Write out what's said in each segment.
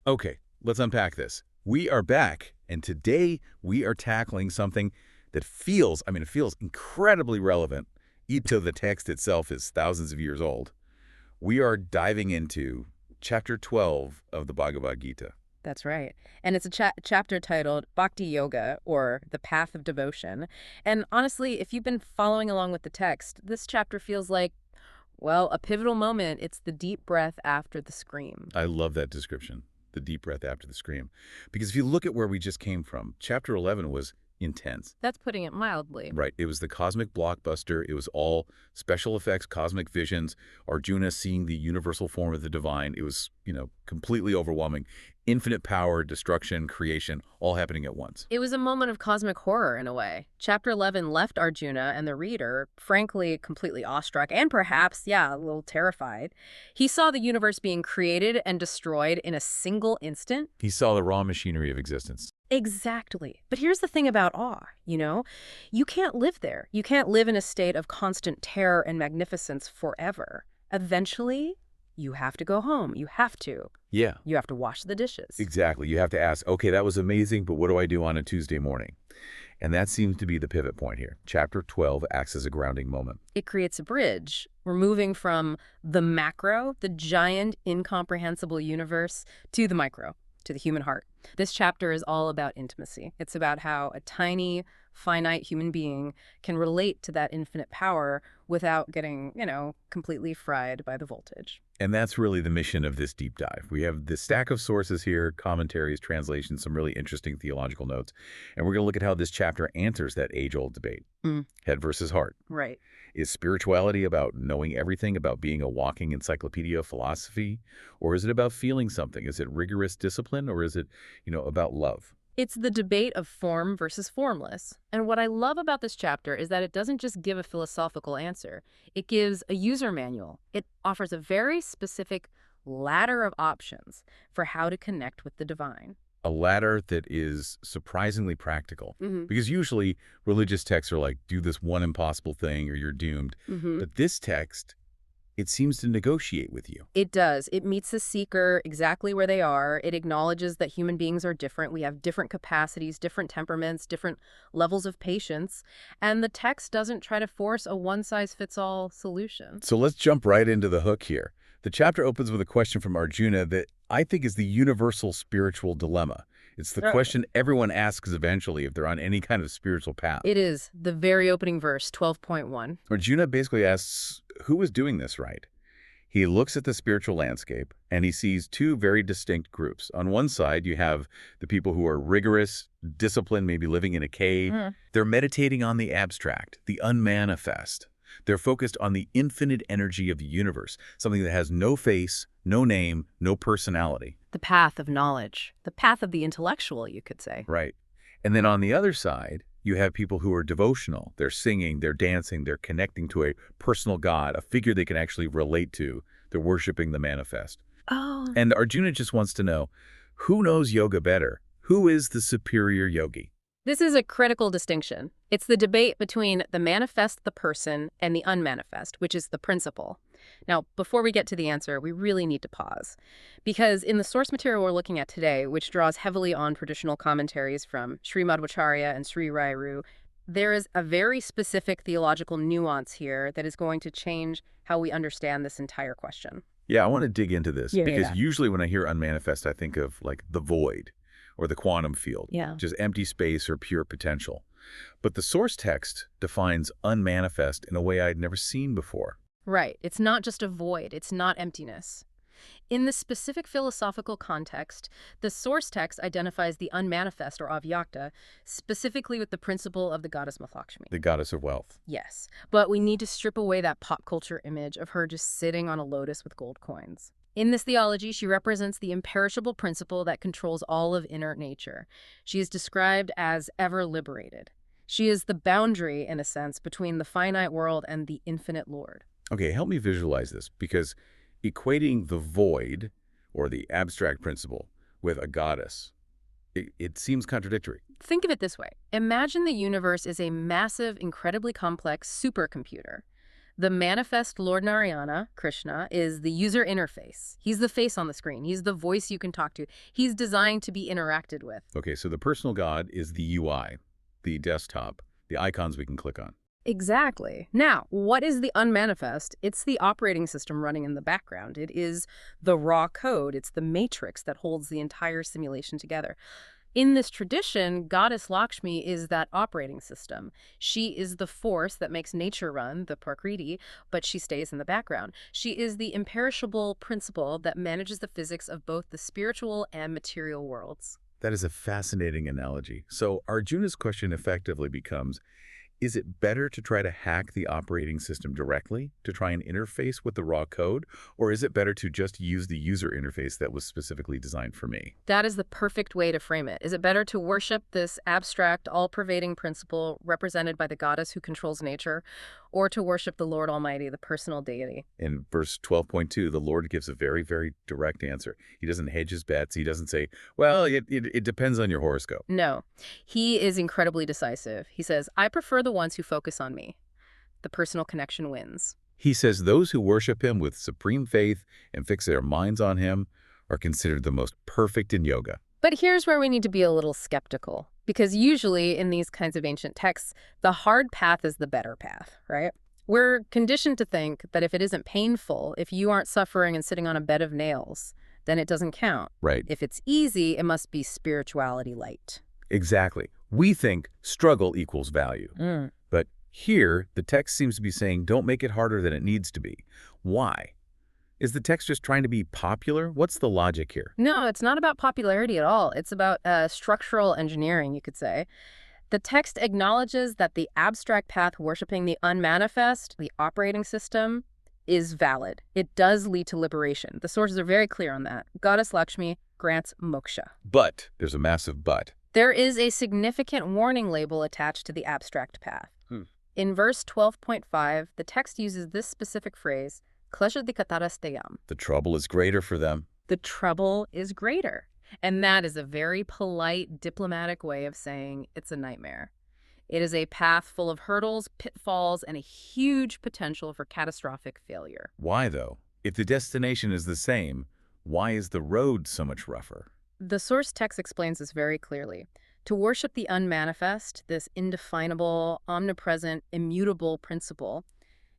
Okay, let's unpack this. We are back, and today we are tackling something that feels, it feels incredibly relevant, even though the text itself is thousands of years old. We are diving into chapter 12 of the Bhagavad Gita. That's right. And it's a chapter titled Bhakti Yoga, or The Path of Devotion. And honestly, if you've been following along with the text, this chapter feels like, well, a pivotal moment. It's the deep breath after the scream. I love that description, the deep breath after the scream. Because if you look at where we just came from, chapter 11 was intense. That's putting it mildly. Right. It was the cosmic blockbuster. It was all special effects, cosmic visions, Arjuna seeing the universal form of the divine. It was, completely overwhelming. Infinite power, destruction, creation, all happening at once. It was a moment of cosmic horror in a way. Chapter 11 left Arjuna and the reader, frankly, completely awestruck and perhaps, a little terrified. He saw the universe being created and destroyed in a single instant. He saw the raw machinery of existence. Exactly. But here's the thing about awe, you can't live there. You can't live in a state of constant terror and magnificence forever. Eventually, you have to go home. You have to. Yeah. You have to wash the dishes. Exactly. You have to ask, okay, that was amazing, but what do I do on a Tuesday morning? And that seems to be the pivot point here. Chapter 12 acts as a grounding moment. It creates a bridge. We're moving from the macro, the giant, incomprehensible universe, to the micro, to the human heart. This chapter is all about intimacy. It's about how a tiny, finite human being can relate to that infinite power without getting, completely fried by the voltage. And that's really the mission of this deep dive. We have this stack of sources here, commentaries, translations, some really interesting theological notes. And we're going to look at how this chapter answers that age-old debate. Head versus heart. Right. Is spirituality about knowing everything, about being a walking encyclopedia of philosophy? Or is it about feeling something? Is it rigorous discipline, or is it, about love? It's the debate of form versus formless. And what I love about this chapter is that it doesn't just give a philosophical answer. It gives a user manual. It offers a very specific ladder of options for how to connect with the divine. A ladder that is surprisingly practical. Mm-hmm. Because usually religious texts are like, do this one impossible thing or you're doomed. Mm-hmm. But this text, it seems to negotiate with you. It does. It meets the seeker exactly where they are. It acknowledges that human beings are different. We have different capacities, different temperaments, different levels of patience. And the text doesn't try to force a one-size-fits-all solution. So let's jump right into the hook here. The chapter opens with a question from Arjuna that I think is the universal spiritual dilemma. It's the question everyone asks eventually if they're on any kind of spiritual path. It is. The very opening verse, 12.1. Arjuna basically asks, who is doing this right? He looks at the spiritual landscape and he sees two very distinct groups. On one side, you have the people who are rigorous, disciplined, maybe living in a cave. They're meditating on the abstract, the unmanifest. They're focused on the infinite energy of the universe, something that has no face, no name, no personality. The path of knowledge, the path of the intellectual, you could say. Right. And then on the other side, you have people who are devotional. They're singing, they're dancing, they're connecting to a personal God, a figure they can actually relate to. They're worshiping the manifest. Oh. And Arjuna just wants to know, who knows yoga better? Who is the superior yogi? This is a critical distinction. It's the debate between the manifest, the person, and the unmanifest, which is the principle. Now, before we get to the answer, we really need to pause. Because in the source material we're looking at today, which draws heavily on traditional commentaries from Sri Madhvacharya and Sri Rairu, there is a very specific theological nuance here that is going to change how we understand this entire question. Yeah, I want to dig into this because usually when I hear unmanifest, I think of like the void or the quantum field, just empty space or pure potential. But the source text defines unmanifest in a way I'd never seen before. Right. It's not just a void. It's not emptiness. In this specific philosophical context, the source text identifies the unmanifest, or avyakta, specifically with the principle of the goddess Mahalakshmi. The goddess of wealth. Yes, but we need to strip away that pop culture image of her just sitting on a lotus with gold coins. In this theology, she represents the imperishable principle that controls all of inner nature. She is described as ever liberated. She is the boundary, in a sense, between the finite world and the infinite Lord. Okay, help me visualize this, because equating the void, or the abstract principle, with a goddess, it seems contradictory. Think of it this way. Imagine the universe is a massive, incredibly complex supercomputer. The manifest Lord Narayana, Krishna, is the user interface. He's the face on the screen. He's the voice you can talk to. He's designed to be interacted with. Okay, so the personal God is the UI, the desktop, the icons we can click on. Exactly. Now, what is the unmanifest? It's the operating system running in the background. It is the raw code. It's the matrix that holds the entire simulation together. In this tradition, Goddess Lakshmi is that operating system. She is the force that makes nature run, the Prakriti, but she stays in the background. She is the imperishable principle that manages the physics of both the spiritual and material worlds. That is a fascinating analogy. So Arjuna's question effectively becomes, is it better to try to hack the operating system directly to try and interface with the raw code, or is it better to just use the user interface that was specifically designed for me? That is the perfect way to frame it. Is it better to worship this abstract, all-pervading principle represented by the goddess who controls nature, or to worship the Lord Almighty, the personal deity? In verse 12.2, the Lord gives a very, very direct answer. He doesn't hedge his bets. He doesn't say, well, it depends on your horoscope. No, he is incredibly decisive. He says, I prefer the ones who focus on me. The personal connection wins. He says those who worship him with supreme faith and fix their minds on him are considered the most perfect in yoga. But here's where we need to be a little skeptical, because usually in these kinds of ancient texts, the hard path is the better path, right? We're conditioned to think that if it isn't painful, if you aren't suffering and sitting on a bed of nails, then it doesn't count. Right. If it's easy, it must be spirituality light. Exactly. We think struggle equals value. But here, the text seems to be saying don't make it harder than it needs to be. Why? Is the text just trying to be popular? What's the logic here? No, it's not about popularity at all. It's about structural engineering, you could say. The text acknowledges that the abstract path worshiping the unmanifest, the operating system, is valid. It does lead to liberation. The sources are very clear on that. Goddess Lakshmi grants moksha. But there's a massive but. There is a significant warning label attached to the abstract path. In verse 12.5, the text uses this specific phrase, kleshadikatarasteyam. The trouble is greater for them. The trouble is greater. And that is a very polite, diplomatic way of saying it's a nightmare. It is a path full of hurdles, pitfalls, and a huge potential for catastrophic failure. Why, though? If the destination is the same, why is the road so much rougher? The source text explains this very clearly. To worship the unmanifest, this indefinable, omnipresent, immutable principle,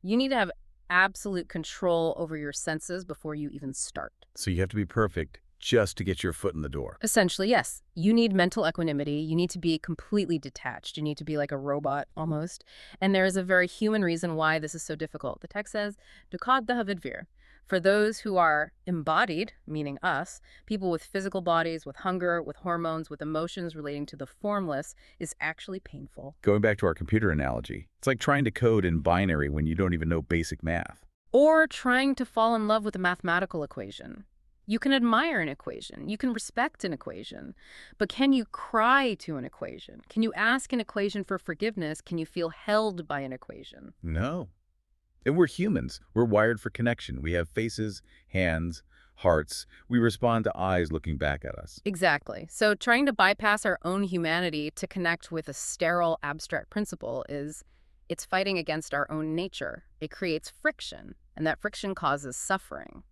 you need to have absolute control over your senses before you even start. So you have to be perfect just to get your foot in the door. Essentially, yes. You need mental equanimity. You need to be completely detached. You need to be like a robot, almost. And there is a very human reason why this is so difficult. The text says, Dukadaha vidvir. For those who are embodied, meaning us, people with physical bodies, with hunger, with hormones, with emotions relating to the formless, is actually painful. Going back to our computer analogy, it's like trying to code in binary when you don't even know basic math. Or trying to fall in love with a mathematical equation. You can admire an equation. You can respect an equation. But can you cry to an equation? Can you ask an equation for forgiveness? Can you feel held by an equation? No. And we're humans. We're wired for connection. We have faces, hands, hearts. We respond to eyes looking back at us. Exactly. So trying to bypass our own humanity to connect with a sterile abstract principle it's fighting against our own nature. It creates friction, and that friction causes suffering.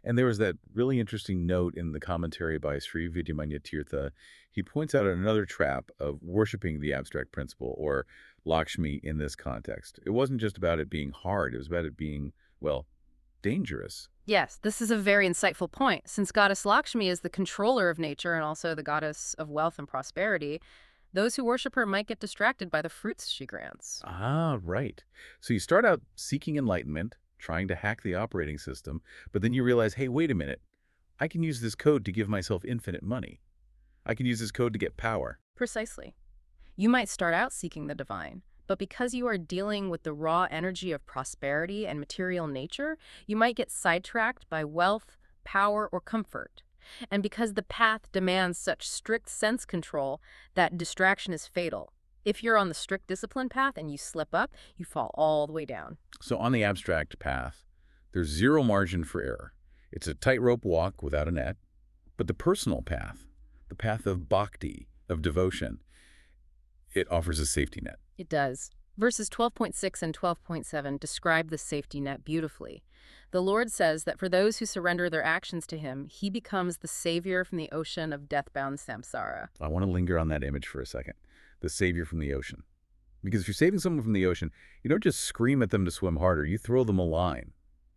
And there was that really interesting note in the commentary by Sri Vidyamanya Tirtha. He points out another trap of worshiping the abstract principle, or Lakshmi in this context. It wasn't just about it being hard. It was about it being, well, dangerous. Yes, this is a very insightful point. Since Goddess Lakshmi is the controller of nature and also the goddess of wealth and prosperity, those who worship her might get distracted by the fruits she grants. Ah, right. So you start out seeking enlightenment, trying to hack the operating system, but then you realize, hey, wait a minute. I can use this code to give myself infinite money. I can use this code to get power. Precisely. You might start out seeking the divine, but because you are dealing with the raw energy of prosperity and material nature, you might get sidetracked by wealth, power, or comfort. And because the path demands such strict sense control, that distraction is fatal. If you're on the strict discipline path and you slip up, you fall all the way down. So on the abstract path, there's zero margin for error. It's a tightrope walk without a net. But the personal path, the path of bhakti, of devotion, it offers a safety net. It does. Verses 12.6 and 12.7 describe the safety net beautifully. The Lord says that for those who surrender their actions to him, he becomes the savior from the ocean of death-bound samsara. I want to linger on that image for a second. The savior from the ocean. Because if you're saving someone from the ocean, you don't just scream at them to swim harder. You throw them a line.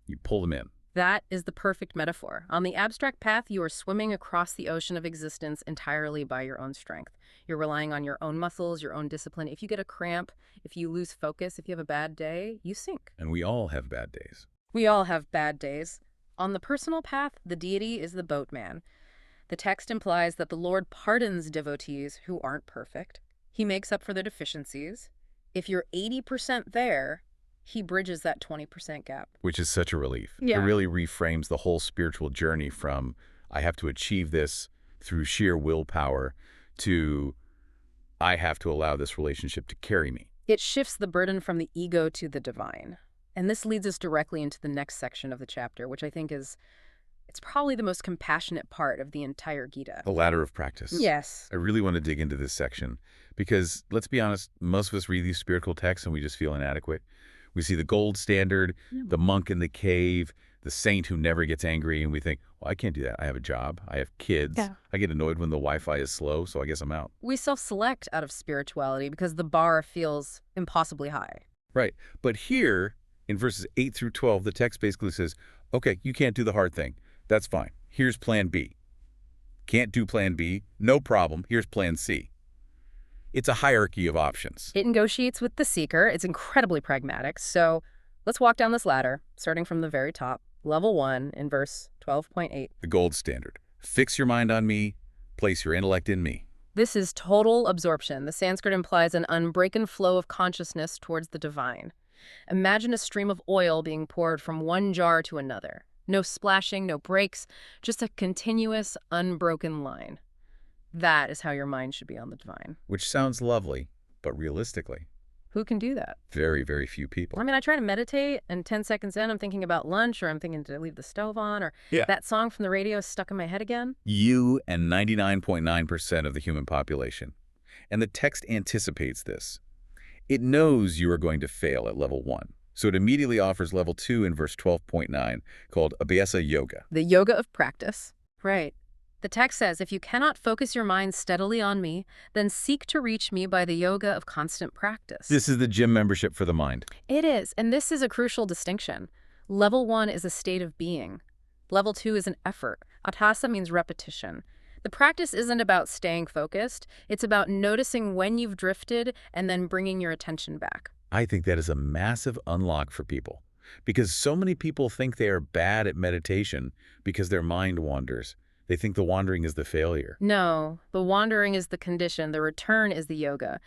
You pull them in. That is the perfect metaphor. On the abstract path, you are swimming across the ocean of existence entirely by your own strength. You're relying on your own muscles, your own discipline. If you get a cramp, if you lose focus, if you have a bad day, you sink. And we all have bad days. We all have bad days. On the personal path, the deity is the boatman. The text implies that the Lord pardons devotees who aren't perfect. He makes up for their deficiencies. If you're 80% there, he bridges that 20% gap. Which is such a relief. Yeah. It really reframes the whole spiritual journey from, I have to achieve this through sheer willpower, to, I have to allow this relationship to carry me. It shifts the burden from the ego to the divine. And this leads us directly into the next section of the chapter, which I think it's probably the most compassionate part of the entire Gita. The ladder of practice. Yes. I really want to dig into this section because, let's be honest, most of us read these spiritual texts and we just feel inadequate. We see the gold standard, the monk in the cave, the saint who never gets angry, and we think, well, I can't do that. I have a job. I have kids. Yeah. I get annoyed when the Wi-Fi is slow, so I guess I'm out. We self-select out of spirituality because the bar feels impossibly high. Right. But here, in verses 8 through 12, the text basically says, okay, you can't do the hard thing. That's fine. Here's plan B. Can't do plan B? No problem. Here's plan C. It's a hierarchy of options. It negotiates with the seeker. It's incredibly pragmatic. So let's walk down this ladder, starting from the very top. Level 1 in verse 12.8. The gold standard. Fix your mind on me. Place your intellect in me. This is total absorption. The Sanskrit implies an unbroken flow of consciousness towards the divine. Imagine a stream of oil being poured from one jar to another. No splashing, no breaks, just a continuous, unbroken line. That is how your mind should be on the divine. Which sounds lovely, but realistically, Who can do that? very, very few people. I mean, I try to meditate, and 10 seconds in, I'm thinking about lunch, or I'm thinking to leave the stove on, or Yeah. that song from the radio is stuck in my head again. You and 99.9% of the human population. And the text anticipates this. It knows you are going to fail at level 1. So it immediately offers level 2 in verse 12.9, called Abhyasa Yoga. The yoga of practice. Right. The text says, if you cannot focus your mind steadily on me, then seek to reach me by the yoga of constant practice. This is the gym membership for the mind. It is, and this is a crucial distinction. Level 1 is a state of being. Level 2 is an effort. Athasa means repetition. The practice isn't about staying focused. It's about noticing when you've drifted and then bringing your attention back. I think that is a massive unlock for people, because so many people think they are bad at meditation because their mind wanders. They think the wandering is the failure. No, the wandering is the condition. The return is the yoga.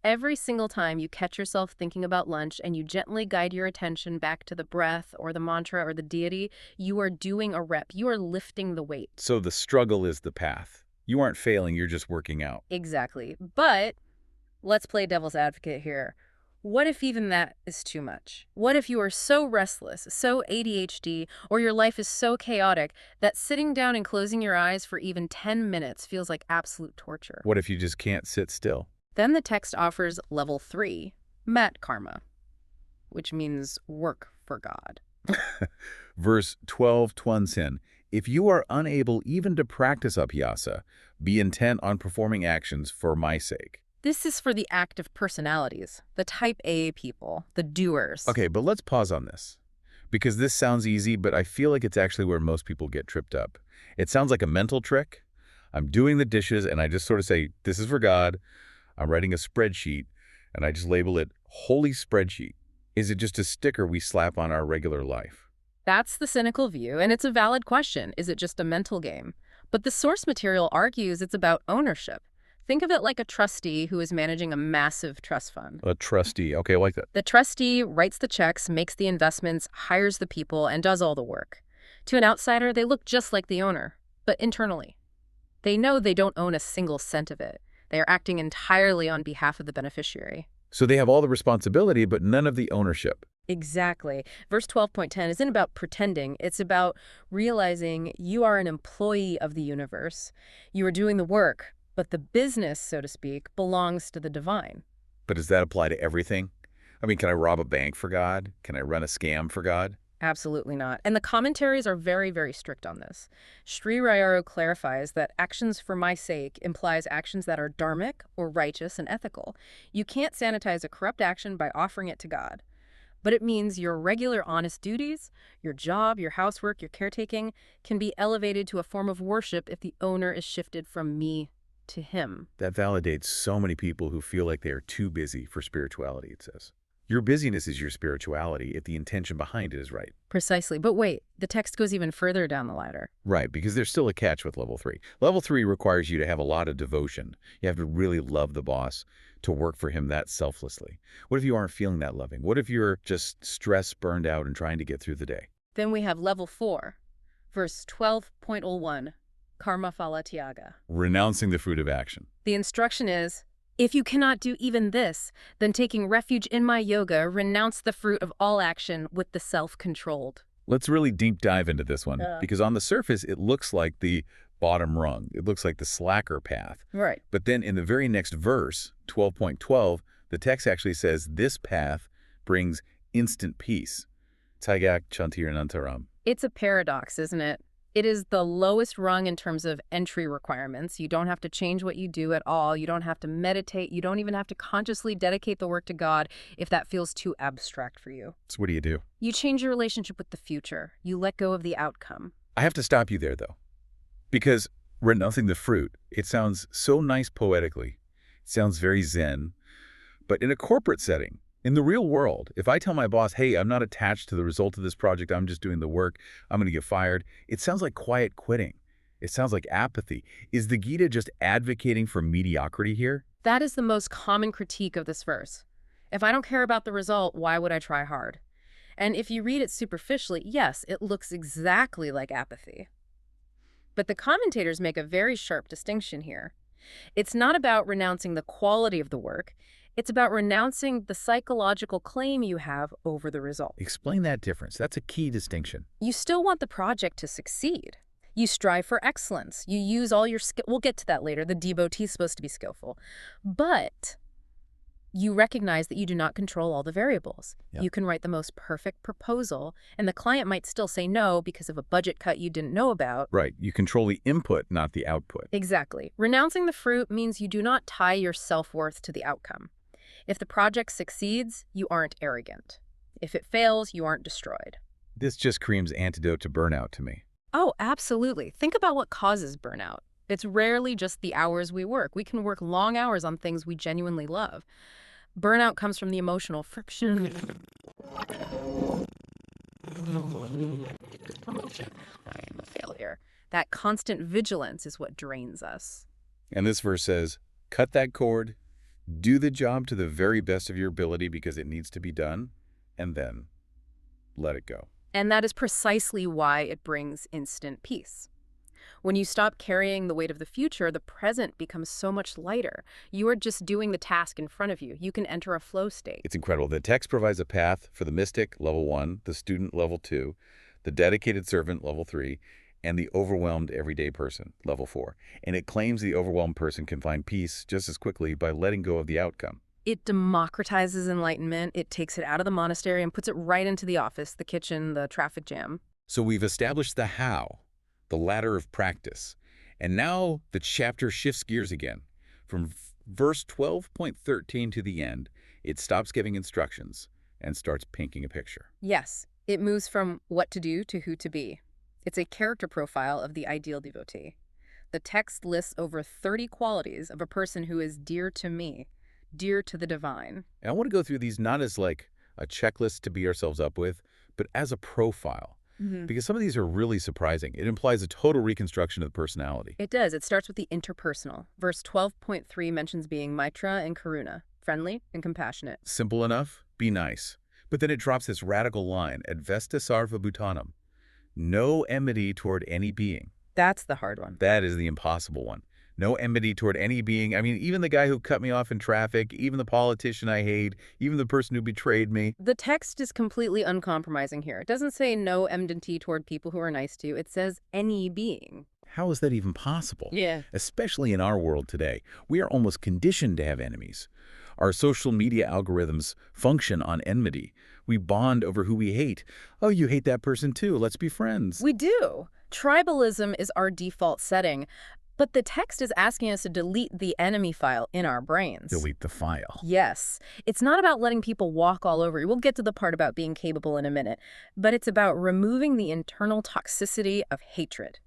Every single time you catch yourself thinking about lunch and you gently guide your attention back to the breath or the mantra or the deity, you are doing a rep. You are lifting the weight. So the struggle is the path. You aren't failing, you're just working out. Exactly. But let's play devil's advocate here. What if even that is too much? What if you are so restless, so ADHD, or your life is so chaotic that sitting down and closing your eyes for even 10 minutes feels like absolute torture? What if you just can't sit still? Then the text offers level 3, mat karma, which means work for God. Verse 12:20, if you are unable even to practice abhyasa, be intent on performing actions for my sake. This is for the active personalities, the type A people, the doers. Okay, but let's pause on this. Because this sounds easy, but I feel like it's actually where most people get tripped up. It sounds like a mental trick. I'm doing the dishes and I just sort of say, this is for God. I'm writing a spreadsheet and I just label it Holy Spreadsheet. Is it just a sticker we slap on our regular life? That's the cynical view, and it's a valid question. Is it just a mental game? But the source material argues it's about ownership. Think of it like a trustee who is managing a massive trust fund. A trustee. Okay, I like that. The trustee writes the checks, makes the investments, hires the people, and does all the work. To an outsider, they look just like the owner, but internally. They know they don't own a single cent of it. They are acting entirely on behalf of the beneficiary. So they have all the responsibility, but none of the ownership. Exactly. Verse 12.10 isn't about pretending. It's about realizing you are an employee of the universe. You are doing the work, but the business, so to speak, belongs to the divine. But does that apply to everything? I mean, can I rob a bank for God? Can I run a scam for God? Absolutely not. And the commentaries are very, very strict on this. Sri Rayaro clarifies that actions for my sake implies actions that are dharmic or righteous and ethical. You can't sanitize a corrupt action by offering it to God. But it means your regular honest duties, your job, your housework, your caretaking, can be elevated to a form of worship if the owner is shifted from me to him. That validates so many people who feel like they are too busy for spirituality, it says. Your busyness is your spirituality if the intention behind it is right. Precisely. But wait, the text goes even further down the ladder. Right, because there's still a catch with level 3. Level 3 requires you to have a lot of devotion. You have to really love the boss to work for him that selflessly. What if you aren't feeling that loving? What if you're just stressed, burned out, and trying to get through the day? Then we have level 4, verse 12.01, Karma Phala Tyaga. Renouncing the fruit of action. The instruction is, if you cannot do even this, then taking refuge in my yoga, renounce the fruit of all action with the self-controlled. Let's really deep dive into this one, because on the surface, it looks like the bottom rung. It looks like the slacker path. Right. But then in the very next verse, 12.12, the text actually says this path brings instant peace. Taigak Chantiranantaram. It's a paradox, isn't it? It is the lowest rung in terms of entry requirements. You don't have to change what you do at all. You don't have to meditate. You don't even have to consciously dedicate the work to God if that feels too abstract for you. So what do? You change your relationship with the future. You let go of the outcome. I have to stop you there, though, because renouncing the fruit, it sounds so nice poetically. It sounds very zen. But in a corporate setting, in the real world, if I tell my boss, hey, I'm not attached to the result of this project, I'm just doing the work, I'm going to get fired, it sounds like quiet quitting. It sounds like apathy. Is the Gita just advocating for mediocrity here? That is the most common critique of this verse. If I don't care about the result, why would I try hard? And if you read it superficially, yes, it looks exactly like apathy. But the commentators make a very sharp distinction here. It's not about renouncing the quality of the work. It's about renouncing the psychological claim you have over the result. Explain that difference. That's a key distinction. You still want the project to succeed. You strive for excellence. You use all your skill. We'll get to that later. The devotee is supposed to be skillful. But you recognize that you do not control all the variables. Yep. You can write the most perfect proposal, and the client might still say no because of a budget cut you didn't know about. Right. You control the input, not the output. Exactly. Renouncing the fruit means you do not tie your self-worth to the outcome. If the project succeeds, you aren't arrogant. If it fails, you aren't destroyed. This just screams antidote to burnout to me. Oh, absolutely. Think about what causes burnout. It's rarely just the hours we work. We can work long hours on things we genuinely love. Burnout comes from the emotional friction. Failure. That constant vigilance is what drains us. And this verse says, cut that cord, do the job to the very best of your ability because it needs to be done, and then let it go. And that is precisely why it brings instant peace. When you stop carrying the weight of the future, the present becomes so much lighter. You are just doing the task in front of you. You can enter a flow state. It's incredible. The text provides a path for the mystic, level 1, the student, level 2, the dedicated servant, level 3, and the overwhelmed everyday person, level 4. And it claims the overwhelmed person can find peace just as quickly by letting go of the outcome. It democratizes enlightenment. It takes it out of the monastery and puts it right into the office, the kitchen, the traffic jam. So we've established the how, the ladder of practice. And now the chapter shifts gears again. From verse 12.13 to the end, it stops giving instructions and starts painting a picture. Yes, it moves from what to do to who to be. It's a character profile of the ideal devotee. The text lists over 30 qualities of a person who is dear to me, dear to the divine. And I want to go through these not as like a checklist to beat ourselves up with, but as a profile. Because some of these are really surprising. It implies a total reconstruction of the personality. It does. It starts with the interpersonal. Verse 12.3 mentions being Maitra and Karuna, friendly and compassionate. Simple enough, be nice. But then it drops this radical line, Advesta Sarva Bhutanam. No enmity toward any being. That's the hard one. That is the impossible one. No enmity toward any being. I mean, even the guy who cut me off in traffic, even the politician I hate, even the person who betrayed me. The text is completely uncompromising here. It doesn't say no enmity toward people who are nice to you. It says any being. How is that even possible? Yeah. Especially in our world today. We are almost conditioned to have enemies. Our social media algorithms function on enmity. We bond over who we hate. Oh, you hate that person too. Let's be friends. We do. Tribalism is our default setting, but the text is asking us to delete the enemy file in our brains. Delete the file. Yes. It's not about letting people walk all over you. We'll get to the part about being capable in a minute, but it's about removing the internal toxicity of hatred.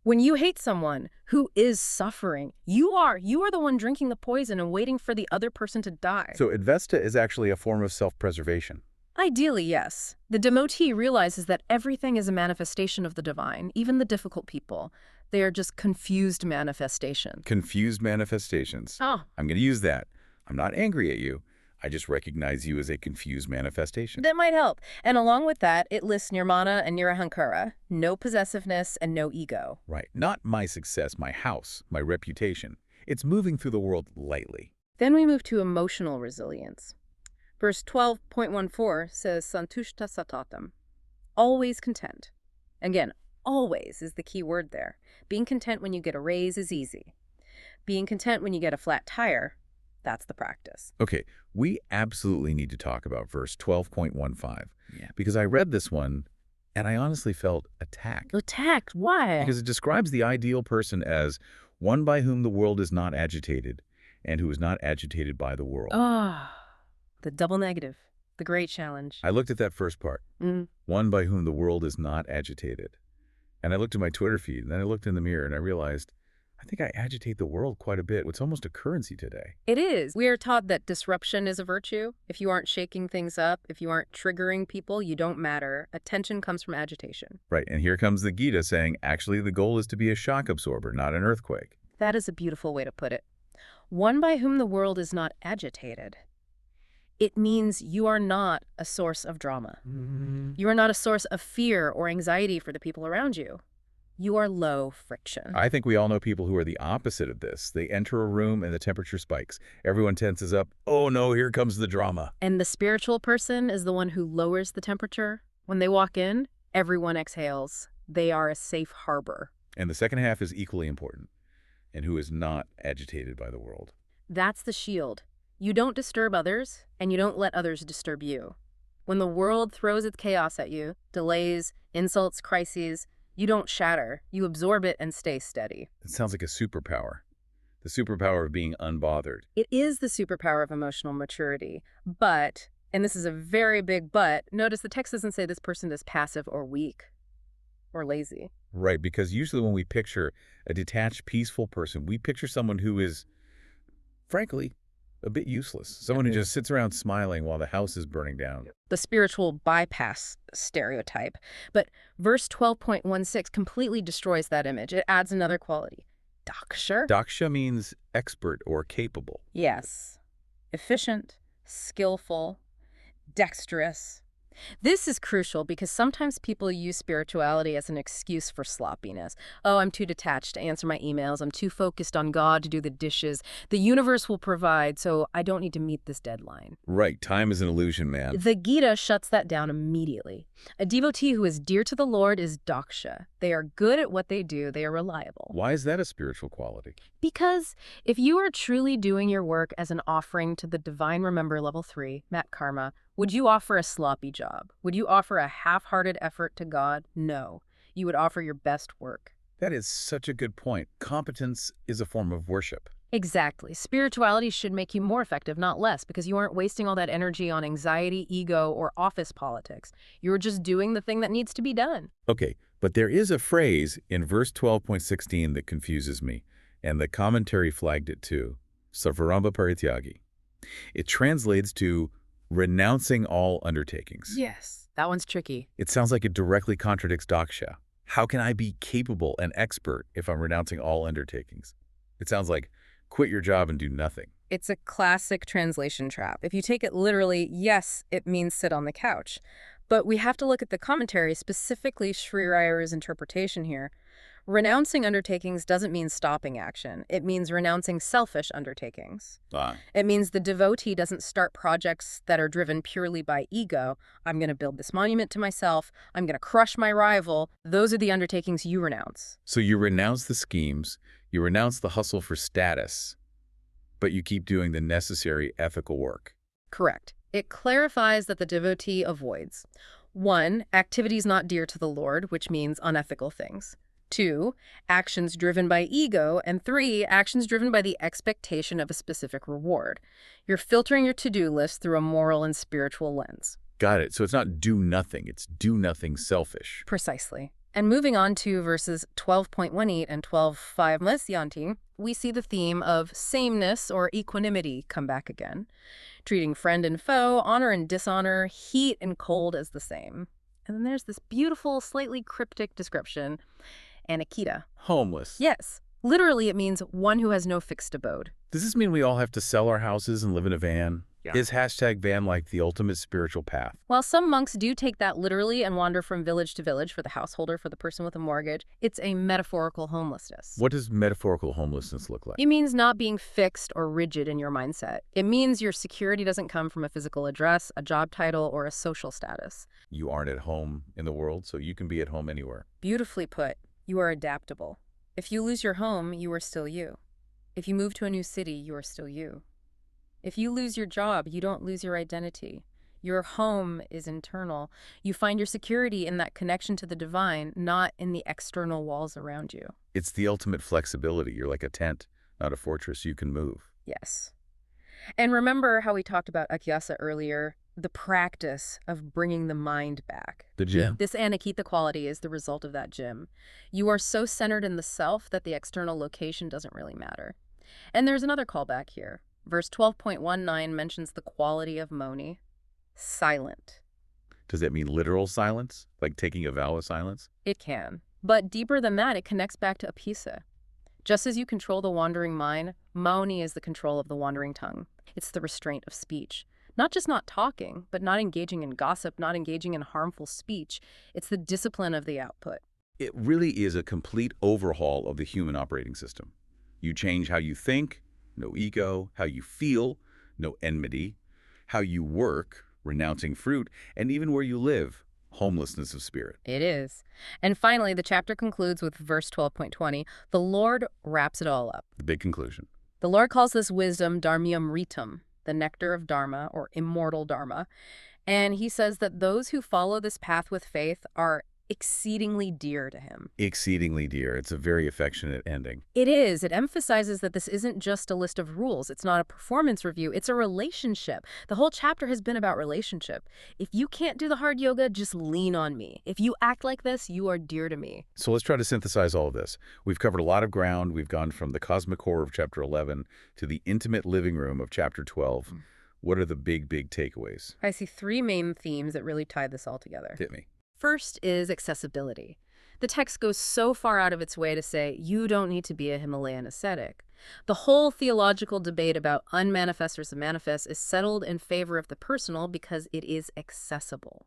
When you hate someone who is suffering, you are the one drinking the poison and waiting for the other person to die. So Advesta is actually a form of self-preservation. Ideally, yes. The devotee realizes that everything is a manifestation of the divine, even the difficult people. They are just confused manifestations. Confused manifestations. Oh. I'm going to use that. I'm not angry at you. I just recognize you as a confused manifestation. That might help. And along with that, it lists nirmana and nirahankara, no possessiveness and no ego. Right. Not my success, my house, my reputation. It's moving through the world lightly. Then we move to emotional resilience. Verse 12.14 says, Santushta satatam, always content. Again, always is the key word there. Being content when you get a raise is easy. Being content when you get a flat tire, that's the practice. Okay, we absolutely need to talk about verse 12.15. Because I read this one, and I honestly felt attacked. Attacked? Why? Because it describes the ideal person as one by whom the world is not agitated, and who is not agitated by the world. Ah, the double negative, the great challenge. I looked at that first part. One by whom the world is not agitated. And I looked at my Twitter feed, and then I looked in the mirror, and I realized, I think I agitate the world quite a bit. It's almost a currency today. It is. We are taught that disruption is a virtue. If you aren't shaking things up, if you aren't triggering people, you don't matter. Attention comes from agitation. Right, and here comes the Gita saying, actually, the goal is to be a shock absorber, not an earthquake. That is a beautiful way to put it. One by whom the world is not agitated. It means you are not a source of drama. You are not a source of fear or anxiety for the people around you. You are low friction. I think we all know people who are the opposite of this. They enter a room and the temperature spikes. Everyone tenses up. Oh no, here comes the drama. And the spiritual person is the one who lowers the temperature. When they walk in, everyone exhales. They are a safe harbor. And the second half is equally important. And who is not agitated by the world. That's the shield. You don't disturb others, and you don't let others disturb you. When the world throws its chaos at you, delays, insults, crises, you don't shatter. You absorb it and stay steady. It sounds like a superpower. The superpower of being unbothered. It is the superpower of emotional maturity. But, and this is a very big but, notice the text doesn't say this person is passive or weak or lazy. Right, because usually when we picture a detached, peaceful person, we picture someone who is, frankly, a bit useless. Someone who just sits around smiling while the house is burning down. The spiritual bypass stereotype. But verse 12.16 completely destroys that image. It adds another quality. Daksha. Daksha means expert or capable. Yes. Efficient, skillful, dexterous. This is crucial because sometimes people use spirituality as an excuse for sloppiness. Oh, I'm too detached to answer my emails. I'm too focused on God to do the dishes. The universe will provide, so I don't need to meet this deadline. Right. Time is an illusion, man. The Gita shuts that down immediately. A devotee who is dear to the Lord is daksha. They are good at what they do. They are reliable. Why is that a spiritual quality? Because if you are truly doing your work as an offering to the Divine Remember Level 3, Mat Karma, would you offer a sloppy job? Would you offer a half-hearted effort to God? No. You would offer your best work. That is such a good point. Competence is a form of worship. Exactly. Spirituality should make you more effective, not less, because you aren't wasting all that energy on anxiety, ego, or office politics. You're just doing the thing that needs to be done. Okay, but there is a phrase in verse 12.16 that confuses me, and the commentary flagged it too. Savaramba Parityagi. It translates to renouncing all undertakings. Yes. That one's tricky. It sounds like it directly contradicts daksha. How can I be capable and expert if I'm renouncing all undertakings? It sounds like quit your job and do nothing. It's a classic translation trap. If you take it literally, yes, it means sit on the couch. But we have to look at the commentary, specifically Sri Rayara's interpretation here. Renouncing undertakings doesn't mean stopping action. It means renouncing selfish undertakings. It means the devotee doesn't start projects that are driven purely by ego. I'm going to build this monument to myself. I'm going to crush my rival. Those are the undertakings you renounce. So you renounce the schemes, you renounce the hustle for status, But you keep doing the necessary ethical work. Correct. It clarifies that the devotee avoids 1. Activities not dear to the Lord, which means unethical things. 2. Actions driven by ego. And 3. Actions driven by the expectation of a specific reward. You're filtering your to-do list through a moral and spiritual lens. Got it. So it's not do nothing. It's do nothing selfish. Precisely. And moving on to verses 12.18 and 12.5, we see the theme of sameness or equanimity come back again, treating friend and foe, honor and dishonor, heat and cold as the same. And then there's this beautiful, slightly cryptic description, Anakita. Homeless. Yes. Literally, it means one who has no fixed abode. Does this mean we all have to sell our houses and live in a van? Yeah. Is #van like the ultimate spiritual path? While some monks do take that literally and wander from village to village for the householder, for the person with a mortgage, it's a metaphorical homelessness. What does metaphorical homelessness look like? It means not being fixed or rigid in your mindset. It means your security doesn't come from a physical address, a job title, or a social status. You aren't at home in the world, so you can be at home anywhere. Beautifully put. You are adaptable. If you lose your home, you are still you. If you move to a new city, you are still you. If you lose your job, you don't lose your identity. Your home is internal. You find your security in that connection to the divine, not in the external walls around you. It's the ultimate flexibility. You're like a tent, not a fortress. You can move. Yes. And remember how we talked about Akyasa earlier, the practice of bringing the mind back. The gym. This Anakita quality is the result of that gym. You are so centered in the self that the external location doesn't really matter. And there's another callback here. Verse 12.19 mentions the quality of Moni. Silent. Does that mean literal silence? Like taking a vow of silence? It can. But deeper than that, it connects back to Apisa. Just as you control the wandering mind, Moni is the control of the wandering tongue. It's the restraint of speech. Not just not talking, but not engaging in gossip, not engaging in harmful speech. It's the discipline of the output. It really is a complete overhaul of the human operating system. You change how you think, no ego, how you feel, no enmity, how you work, renouncing fruit, and even where you live, homelessness of spirit. It is. And finally, the chapter concludes with verse 12.20. The Lord wraps it all up. The big conclusion. The Lord calls this wisdom Dharmium Ritam, the nectar of Dharma, or immortal Dharma. And he says that those who follow this path with faith are exceedingly dear to him. Exceedingly dear. It's a very affectionate ending. It is. It emphasizes that this isn't just a list of rules. It's not a performance review. It's a relationship. The whole chapter has been about relationship. If you can't do the hard yoga, just lean on me. If you act like this, you are dear to me. So let's try to synthesize all of this. We've covered a lot of ground. We've gone from the cosmic core of Chapter 11 to the intimate living room of Chapter 12. What are the big takeaways? I see three main themes that really tie this all together. Hit me. First is accessibility. The text goes so far out of its way to say, you don't need to be a Himalayan ascetic. The whole theological debate about unmanifest versus manifest is settled in favor of the personal because it is accessible.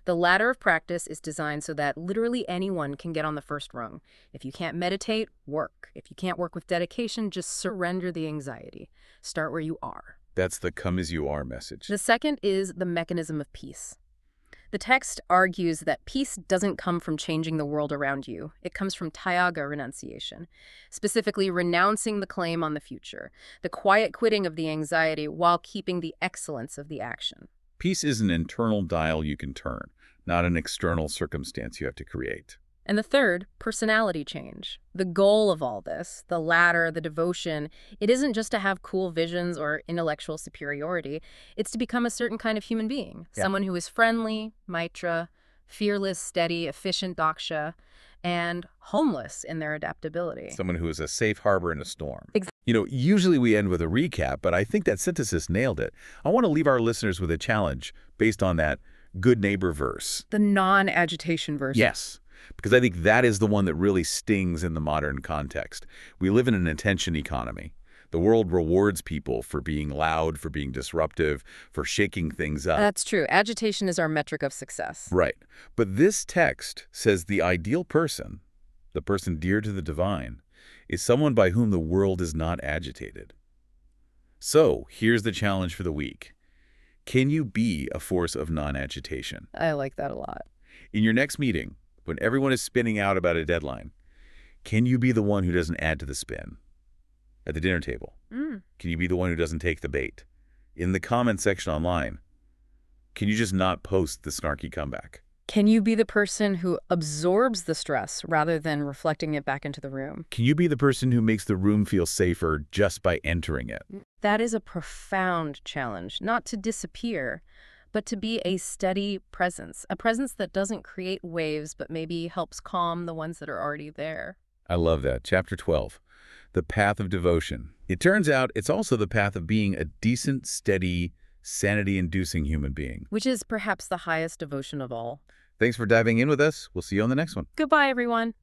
The ladder of practice is designed so that literally anyone can get on the first rung. If you can't meditate, work. If you can't work with dedication, just surrender the anxiety. Start where you are. That's the come as you are message. The second is the mechanism of peace. The text argues that peace doesn't come from changing the world around you. It comes from Tyaga renunciation, specifically renouncing the claim on the future, the quiet quitting of the anxiety while keeping the excellence of the action. Peace is an internal dial you can turn, not an external circumstance you have to create. And the third, personality change. The goal of all this, the ladder, the devotion, it isn't just to have cool visions or intellectual superiority. It's to become a certain kind of human being. Yeah. Someone who is friendly, maitra, fearless, steady, efficient, daksha, and homeless in their adaptability. Someone who is a safe harbor in a storm. Ex- Usually we end with a recap, but I think that synthesis nailed it. I want to leave our listeners with a challenge based on that good neighbor verse. The non-agitation version. Yes. Because I think that is the one that really stings in the modern context. We live in an attention economy. The world rewards people for being loud, for being disruptive, for shaking things up. That's true. Agitation is our metric of success. Right. But this text says the ideal person, the person dear to the divine, is someone by whom the world is not agitated. So here's the challenge for the week. Can you be a force of non-agitation? I like that a lot. In your next meeting, when everyone is spinning out about a deadline, can you be the one who doesn't add to the spin? at the dinner table? Mm. Can you be the one who doesn't take the bait? In the comment section online, can you just not post the snarky comeback? Can you be the person who absorbs the stress rather than reflecting it back into the room? Can you be the person who makes the room feel safer just by entering it? That is a profound challenge, not to disappear, but to be a steady presence, a presence that doesn't create waves, but maybe helps calm the ones that are already there. I love that. Chapter 12, the path of devotion. It turns out it's also the path of being a decent, steady, sanity-inducing human being. Which is perhaps the highest devotion of all. Thanks for diving in with us. We'll see you on the next one. Goodbye, everyone.